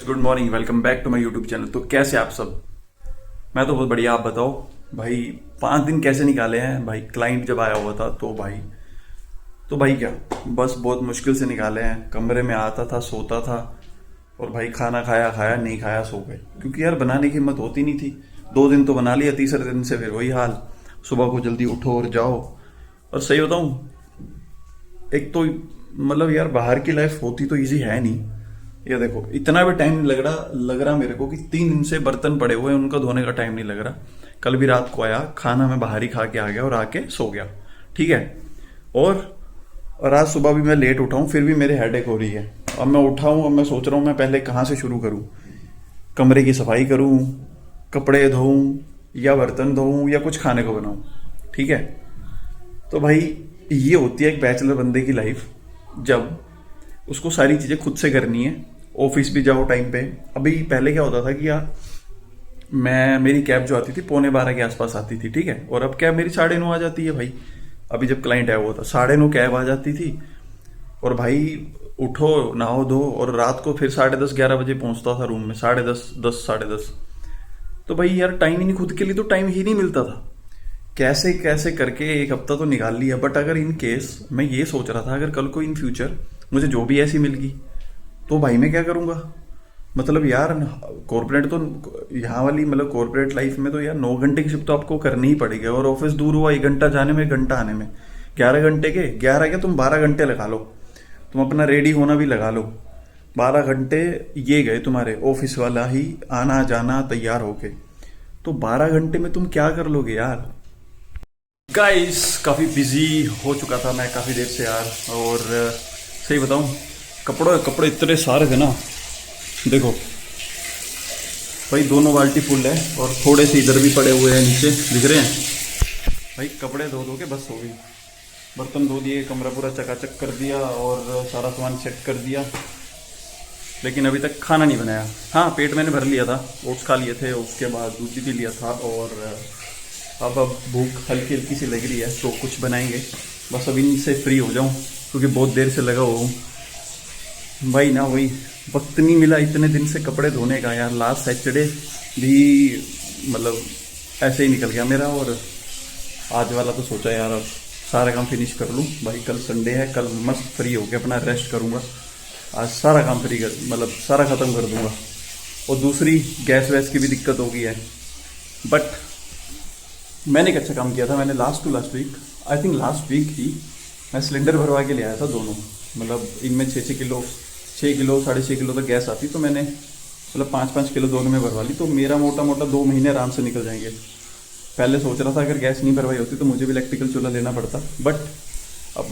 Good morning, welcome back to my YouTube channel. तो कैसे आप सब? मैं तो बहुत बढ़िया। आप बताओ भाई, 5 दिन कैसे निकाले हैं भाई? क्लाइंट जब आया हुआ था तो भाई क्या, बस बहुत मुश्किल से निकाले हैं। कमरे में आता था, सोता था, और भाई खाना खाया खाया, नहीं खाया सो गए। क्योंकि यार बनाने की हिम्मत होती नहीं थी। 2 दिन तो बना लिया, तीसरे दिन से फिर वही हाल। सुबह को जल्दी उठो और जाओ। और सही बताऊं, एक तो मतलब यार बाहर की लाइफ होती तो इजी है नहीं। ये देखो, इतना भी टाइम लग रहा मेरे को कि 3 दिन से बर्तन पड़े हुए हैं, उनका धोने का टाइम नहीं लग रहा। कल भी रात को आया, खाना मैं बाहर ही खा के आ गया और आके सो गया। ठीक है। और और आज सुबह भी मैं लेट उठा हूँ, फिर भी मेरे हेडेक हो रही है। अब मैं उठा हूँ, अब मैं सोच रहा हूँ मैं पहले कहाँ से शुरू करूँ। कमरे की सफाई करूँ, कपड़े धोऊं, या बर्तन धोऊं, या कुछ खाने को बनाऊं। ठीक है। तो भाई ये होती है एक बैचलर बंदे की लाइफ, जब उसको सारी चीज़ें खुद से करनी है। ऑफिस भी जाओ टाइम पे। अभी पहले क्या होता था कि यार मेरी कैब जो आती थी 11:15 के आसपास आती थी। ठीक है। और अब कैब मेरी 9:30 आ जाती है भाई। अभी जब क्लाइंट आया हुआ था 9:30 कैब आ जाती थी। और भाई उठो, नहाओ धो, और रात को फिर 10:30-11 बजे पहुंचता था रूम में। 10:30, 10, 10:30। तो भाई यार टाइम ही नहीं, खुद के लिए तो टाइम ही नहीं मिलता था। कैसे कैसे करके एक हफ्ता तो निकाल लिया। बट अगर इन केस मैं ये सोच रहा था, अगर कल को इन फ्यूचर मुझे जो भी ऐसी मिल गई तो भाई मैं क्या करूंगा? मतलब यार कॉर्पोरेट तो, यहाँ वाली मतलब कॉर्पोरेट लाइफ में तो यार 9 घंटे की शिफ्ट तो आपको करनी ही पड़ेगी। और ऑफिस दूर हुआ, 1 घंटा जाने में, 1 घंटा आने में, 11 घंटे के 11 के तुम 12 घंटे लगा लो। तुम अपना रेडी होना भी लगा लो, 12 घंटे ये गए तुम्हारे ऑफिस वाला ही आना जाना तैयार होके। तो 12 घंटे में तुम क्या कर लोगे यार? गाइस काफ़ी बिजी हो चुका था मैं काफ़ी देर से यार। और सही बताऊं, कपड़े कपड़े इतने सारे थे ना। देखो भाई, दोनों बाल्टी फुल है, और थोड़े से इधर भी पड़े हुए हैं, नीचे दिख रहे हैं भाई। कपड़े धो धो के बस हो गई। बर्तन धो दिए, कमरा पूरा चकाचक कर दिया, और सारा सामान सेट कर दिया। लेकिन अभी तक खाना नहीं बनाया। हाँ, पेट मैंने भर लिया था, ओट्स खा लिए थे, उसके बाद दूध भी पी लिया था। और अब भूख हल्की हल्की सी लग रही है, तो कुछ बनाएंगे। बस अब इनसे फ्री हो जाऊं, क्योंकि बहुत देर से लगा हुआ हूँ भाई ना। वही वक्त नहीं मिला इतने दिन से कपड़े धोने का यार। लास्ट सैटरडे भी मतलब ऐसे ही निकल गया मेरा। और आज वाला तो सोचा यार अब सारा काम फिनिश कर लूँ भाई। कल संडे है, कल मस्त फ्री होकर अपना रेस्ट करूँगा। आज सारा काम फ्री कर, मतलब सारा ख़त्म कर दूँगा। और दूसरी गैस वैस की भी दिक्कत हो गई है। बट मैंने एक अच्छा काम किया था। मैंने last week, I think last week ही, मैं सिलेंडर भरवा के ले आया था दोनों। मतलब इनमें 6 किलो 6.5 किलो तक गैस आती। तो मैंने मतलब 5 किलो दोनों में भरवा ली। तो मेरा मोटा मोटा 2 महीने आराम से निकल जाएंगे। पहले सोच रहा था अगर गैस नहीं भरवाई होती तो मुझे भी इलेक्ट्रिकल चूल्हा लेना पड़ता। बट अब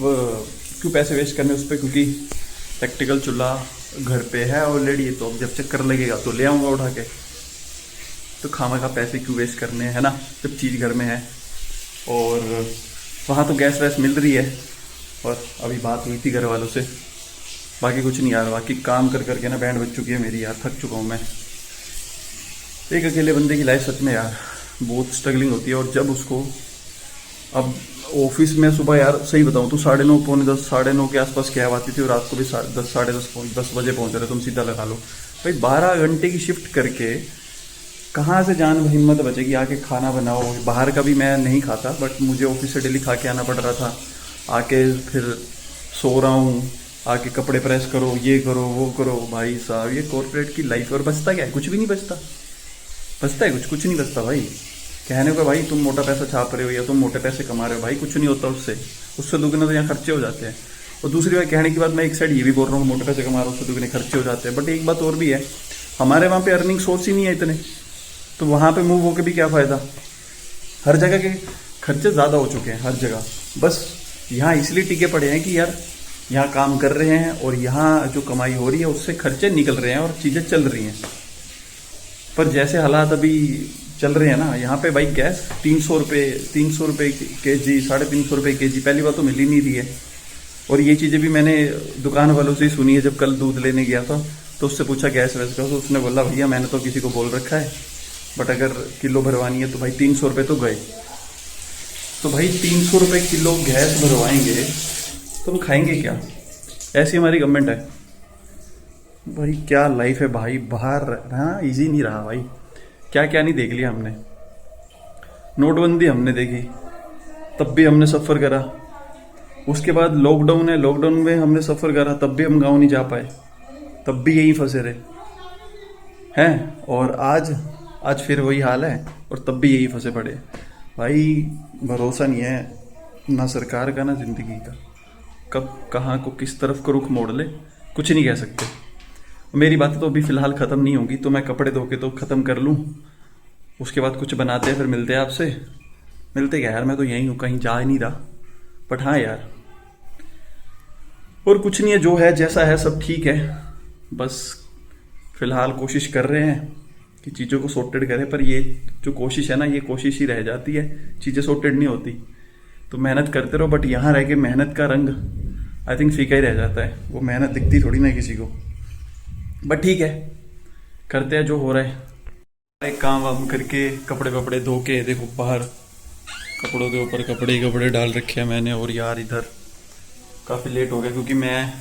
क्यों पैसे वेस्ट करने उस पर, क्योंकि इलेक्ट्रिकल चूल्हा घर पे है ऑलरेडी। तो अब जब चक्कर लगेगा तो ले आऊँगा उठा के। तो खामा खा पैसे क्यों वेस्ट करने हैं, है ना, जब चीज़ घर में है। और वहाँ तो गैस वैस मिल रही है। और अभी बात हुई थी घर वालों से। बाकी कुछ नहीं यार, बाकी काम कर करके ना बैंड बज चुकी है मेरी यार। थक चुका हूँ मैं। एक अकेले बंदे की लाइफ सच में यार बहुत स्ट्रगलिंग होती है। और जब उसको अब ऑफिस में सुबह यार सही बताऊँ तो 9:30, पौने 10, 9:30 के आसपास कैब आती थी। और रात को भी 10, 10:30, 10 बजे पहुँच रहे। तुम सीधा लगा लो भाई, 12 घंटे की शिफ्ट करके कहाँ से जान हिम्मत बचेगी आके खाना बनाओ। बाहर का भी मैं नहीं खाता, बट मुझे ऑफिस से डेली खा के आना पड़ रहा था। आके फिर सो रहा हूँ, आके कपड़े प्रेस करो, ये करो वो करो। भाई साहब ये कॉर्पोरेट की लाइफ। और बचता क्या है? कुछ भी नहीं बचता। बचता है कुछ नहीं बचता भाई। कहने को भाई तुम मोटा पैसा छाप रहे हो या तुम मोटे पैसे कमा रहे हो, भाई कुछ नहीं होता उससे दुगने तो यहाँ खर्चे हो जाते हैं। और दूसरी बात कहने की बात, मैं एक साइड ये भी बोल रहा हूँ मोटे पैसे कमा रहा हूँ, उससे दुगने खर्चे हो जाते हैं। बट एक बात और भी है, हमारे वहाँ पे अर्निंग सोर्स ही नहीं है इतने। तो वहाँ पे मूव होके भी क्या फ़ायदा? हर जगह के खर्चे ज़्यादा हो चुके हैं, हर जगह। बस यहाँ इसलिए टिके पड़े हैं कि यार यहाँ काम कर रहे हैं, और यहाँ जो कमाई हो रही है उससे खर्चे निकल रहे हैं और चीज़ें चल रही हैं। पर जैसे हालात अभी चल रहे हैं ना, यहाँ पे भाई गैस 300 रुपये kg, 350 रुपये kg। पहली बात तो मिल ही नहीं रही है। और ये चीज़ें भी मैंने दुकान वालों से ही सुनी है। जब कल दूध लेने गया था तो उससे पूछा गैस वैस का, तो उसने बोला भैया मैंने तो किसी को बोल रखा है, बट अगर किलो भरवानी है तो भाई 300 रुपये तो गए। तो भाई 300 रुपये किलो गैस भरवाएंगे तो हम खाएंगे क्या? ऐसी हमारी गवर्नमेंट है। भाई क्या लाइफ है भाई, बाहर रहना इजी नहीं रहा भाई। क्या क्या नहीं देख लिया हमने। नोटबंदी हमने देखी, तब भी हमने सफ़र करा। उसके बाद लॉकडाउन है, लॉकडाउन में हमने सफ़र करा, तब भी हम गाँव नहीं जा पाए, तब भी यहीं फंसे रहे हैं। और आज आज फिर वही हाल है, और तब भी यही फंसे पड़े हैं। भाई भरोसा नहीं है ना सरकार का ना ज़िंदगी का, कब कहाँ को किस तरफ को रुख मोड़ ले कुछ नहीं कह सकते। मेरी बातें तो अभी फ़िलहाल ख़त्म नहीं होंगी, तो मैं कपड़े धो के तो ख़त्म कर लूँ, उसके बाद कुछ बनाते हैं, फिर मिलते हैं आपसे। मिलते क्या यार, मैं तो यहीं हूँ, कहीं जा ही नहीं रहा। बट हाँ यार, और कुछ नहीं है, जो है जैसा है सब ठीक है। बस फिलहाल कोशिश कर रहे हैं कि चीज़ों को सॉर्टेड करें, पर ये जो कोशिश है ना, ये कोशिश ही रह जाती है, चीज़ें सॉर्टेड नहीं होती। तो मेहनत करते रहो, बट यहाँ रह के मेहनत का रंग आई थिंक फीका ही रह जाता है, वो मेहनत दिखती थोड़ी ना किसी को। बट ठीक है, करते हैं जो हो रहा है। एक काम वाम करके कपड़े वपड़े धो के देखो बाहर, कपड़ों के ऊपर कपड़े ही कपड़े डाल रखे हैं मैंने। और यार इधर काफ़ी लेट हो गया, क्योंकि मैं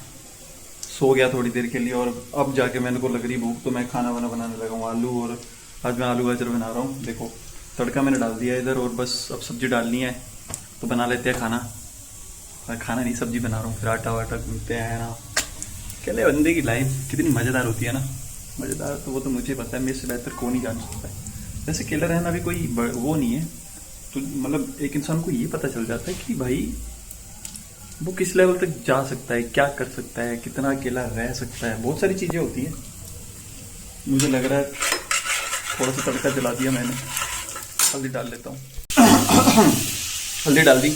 सो गया थोड़ी देर के लिए, और अब जाके मेरे को लग रही भूख, तो मैं खाना वाना बनाने लगा हूँ आलू। और आज मैं आलू गाजर बना रहा हूँ। देखो तड़का मैंने डाल दिया इधर, और बस अब सब्जी डालनी है, तो बना लेते हैं खाना। खाना नहीं, सब्जी बना रहा हूँ, फिर आटा वाटा गूंथते हैं ना। अकेले बंदे की लाइफ कितनी मज़ेदार होती है ना। मज़ेदार तो वो तो मुझे पता है, मेरे से बेहतर कौन ही जान सकता है। वैसे अकेला रहना भी कोई वो नहीं है, तो मतलब एक इंसान को ये पता चल जाता है कि भाई वो किस लेवल तक जा सकता है, क्या कर सकता है, कितना अकेला रह सकता है। बहुत सारी चीज़ें होती हैं। मुझे लग रहा है थोड़ा सा तड़का जला दिया मैंने, हल्दी डाल लेता हूँ। हल्दी डाल दी,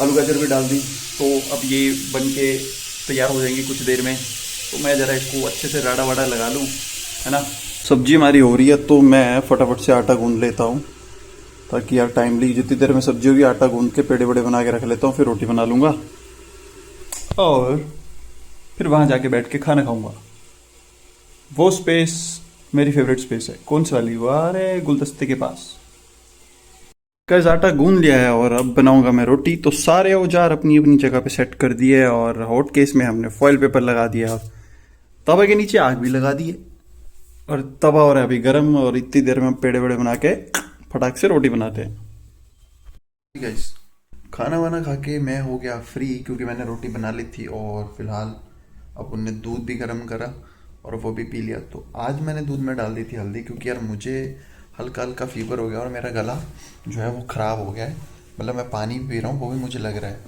आलू गाजर भी डाल दी, तो अब ये बन के तैयार हो जाएंगी कुछ देर में। तो मैं ज़रा इसको अच्छे से राड़ा वाड़ा लगा लूँ, है ना। सब्जी हमारी हो रही है, तो मैं फटाफट से आटा गूंद लेता हूँ, ताकि यार टाइमली जितनी देर में सब्जी होगी आटा गूंद के पेड़े बड़े बना के रख लेता हूँ, फिर रोटी बना लूँगा और फिर वहाँ जाके बैठ के खाना खाऊँगा। वो स्पेस मेरी फेवरेट स्पेस है। कौन सी वाली? वो अरे गुलदस्ते के पास। गाइस आटा गूंद लिया है, और अब बनाऊंगा मैं रोटी। तो सारे औजार अपनी अपनी जगह पे सेट कर दिए, और हॉट केस में हमने फॉइल पेपर लगा दिया, तवा के नीचे आग भी लगा दी है, और तवा हो रहा है अभी गर्म। और इतनी देर में हम पेड़े बड़े बना के फटाक से रोटी बनाते हैं। गाइस खाना वाना खा के मैं हो गया फ्री, क्योंकि मैंने रोटी बना ली थी, और फिलहाल अब उनने दूध भी गर्म करा और वो भी पी लिया। तो आज मैंने दूध में डाल दी थी हल्दी, क्योंकि यार मुझे हल्का हल्का फीवर हो गया, और मेरा गला जो है वो ख़राब हो गया है। मतलब मैं पानी भी पी रहा हूँ, वो भी मुझे लग रहा है।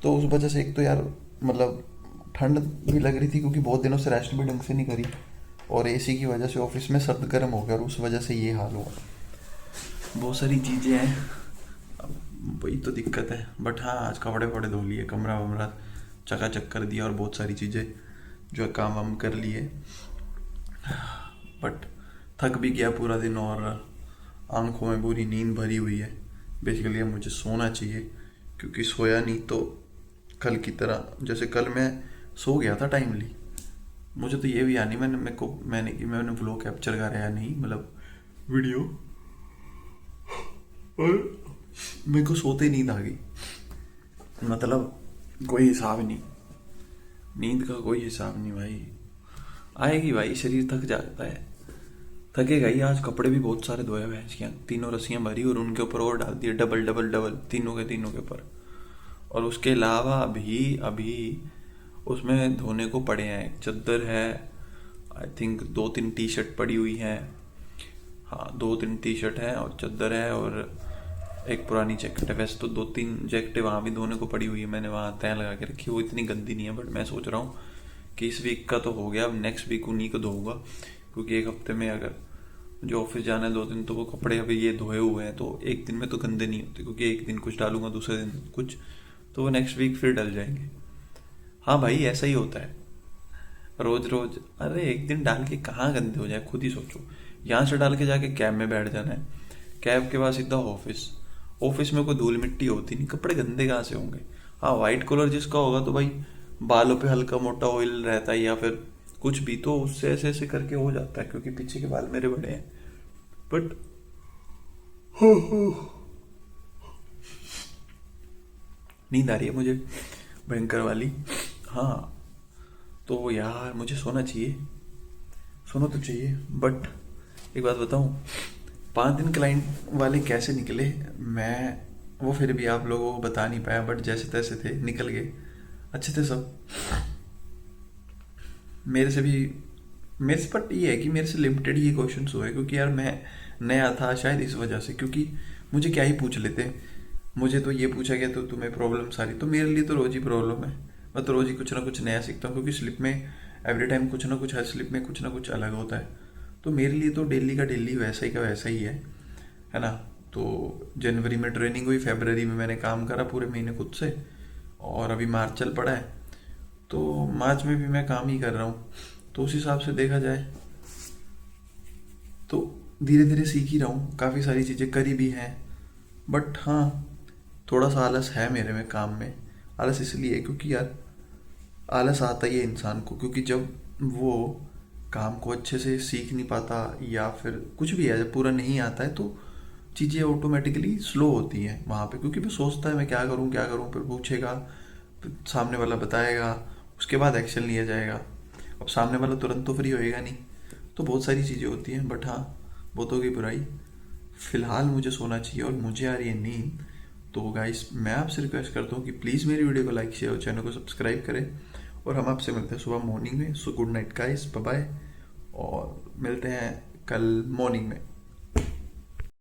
तो उस वजह से एक तो यार मतलब ठंड भी लग रही थी, क्योंकि बहुत दिनों से रेस्ट भी ढंग से नहीं करी, और एसी की वजह से ऑफिस में सर्द गर्म हो गया, और उस वजह से ये हाल हुआ। बहुत सारी चीज़ें हैं, अब वही तो दिक्कत है। बट हाँ, आज कपड़े वपड़े धो लिए, कमरा वमरा चकाचक कर दिया, और बहुत सारी चीज़ें जो है काम वाम कर लिए। बट थक भी गया पूरा दिन, और आंखों में पूरी नींद भरी हुई है। बेसिकली अब मुझे सोना चाहिए, क्योंकि सोया नहीं तो कल की तरह, जैसे कल मैं सो गया था टाइमली, मुझे तो ये भी याद नहीं मैंने व्लॉग कैप्चर करा या नहीं, मतलब वीडियो, और मेरे को सोते नींद आ गई। मतलब कोई हिसाब नहीं, नींद का कोई हिसाब नहीं भाई। आएगी भाई, शरीर थक जाता है, थकेगा ही। आज कपड़े भी बहुत सारे धोए भैंस के, तीनों रस्सियाँ भरी, और उनके ऊपर और डाल दिए डबल डबल डबल, तीनों के ऊपर। और उसके अलावा अभी उसमें धोने को पड़े हैं। एक चादर है, आई थिंक 2-3 टी शर्ट पड़ी हुई हैं। हाँ 2-3 टी शर्ट है, और चादर है, और एक पुरानी जैकेट है। वैसे तो 2-3 जैकेटें वहाँ भी धोने को पड़ी हुई है, मैंने वहाँ तय लगा के रखी। वो इतनी गंदी नहीं है, बट मैं सोच रहा हूँ कि इस वीक का तो हो गया, अब नेक्स्ट वीक उन्हीं को धोऊंगा, क्योंकि एक हफ्ते में अगर मुझे ऑफिस जाना है 2 दिन, तो वो कपड़े अभी ये धोए हुए हैं तो एक दिन में तो गंदे नहीं होते, क्योंकि एक दिन कुछ डालूंगा दूसरे दिन कुछ, तो वो नेक्स्ट वीक फिर डल जाएंगे। हाँ भाई ऐसा ही होता है रोज रोज। अरे एक दिन डाल के कहाँ गंदे हो जाए, खुद ही सोचो। यहाँ से डाल के जाके कैब में बैठ जाना है, कैब के बाद सीधा ऑफिस में कोई धूल मिट्टी होती नहीं, कपड़े गंदे कहाँ से होंगे। हाँ वाइट कलर जिसका होगा तो भाई बालों पे हल्का मोटा ऑयल रहता है, या फिर कुछ भी, तो उससे ऐसे ऐसे करके हो जाता है, क्योंकि पीछे के बाल मेरे बड़े हैं। बट नींद आ रही है मुझे भयंकर वाली। हाँ तो यार मुझे सोना चाहिए, सोना तो चाहिए, बट एक बात बताऊं, 5 दिन क्लाइंट वाले कैसे निकले, मैं वो फिर भी आप लोगों को बता नहीं पाया, बट जैसे तैसे थे, निकल गए, अच्छे थे सब। मेरे से भी, मेरे से, बट ये है कि मेरे से लिमिटेड ही क्वेश्चन हुए, क्योंकि यार मैं नया था शायद इस वजह से, क्योंकि मुझे क्या ही पूछ लेते, मुझे तो ये पूछा गया तो तुम्हें प्रॉब्लम सारी, तो मेरे लिए तो रोज ही प्रॉब्लम है। मैं तो रोज ही कुछ ना कुछ नया सीखता हूँ, क्योंकि स्लिप में एवरी टाइम कुछ ना कुछ, हर स्लिप में कुछ ना कुछ अलग होता है। तो मेरे लिए तो डेली का डेली वैसा ही का वैसा ही है ना। तो जनवरी में ट्रेनिंग हुई, फरवरी में मैंने काम करा पूरे महीने खुद से, और अभी मार्च चल पड़ा है, तो मार्च में भी मैं काम ही कर रहा हूँ। तो उस हिसाब से देखा जाए तो धीरे धीरे सीख ही रहा हूँ, काफ़ी सारी चीज़ें करी भी हैं। बट हाँ, थोड़ा सा आलस है मेरे में काम में। आलस इसलिए है क्योंकि यार आलस आता ही है इंसान को, क्योंकि जब वो काम को अच्छे से सीख नहीं पाता, या फिर कुछ भी है, जब पूरा नहीं आता है, तो चीज़ें ऑटोमेटिकली स्लो होती हैं वहाँ पे, क्योंकि वो सोचता है मैं क्या करूँ क्या करूँ, फिर पूछेगा, फिर सामने वाला बताएगा, उसके बाद एक्शन लिया जाएगा। अब सामने वाला तुरंत तो फ्री होएगा नहीं, तो बहुत सारी चीज़ें होती हैं। बट हाँ, बहुतों की बुराई, फिलहाल मुझे सोना चाहिए और मुझे आ रही है नींद। तो गाइस, मैं आपसे रिक्वेस्ट करता हूँ कि प्लीज़ मेरी वीडियो को लाइक शेयर और चैनल को सब्सक्राइब करें, और हम आपसे मिलते हैं सुबह मॉर्निंग में। So good night guys, bye bye, और मिलते हैं कल मॉर्निंग में।